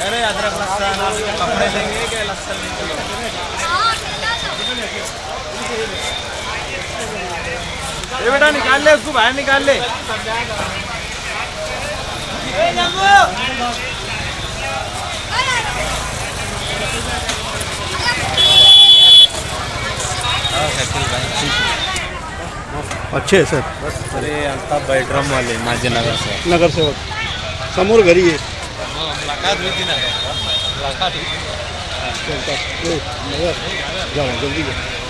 अरे अदरक लहसुन कपड़े लेंगे क्या लहसुन ये बेटा निकाल ले उसको बाहर निकाल ले अच्छे आहे सर. अरे आता बेडरूम वाले माझे नगरसेवक नगरसेवक समोर घरी आहे. मुलाकात हुई थी ना मुलाकात हुई जाऊ जल्दी घ्या.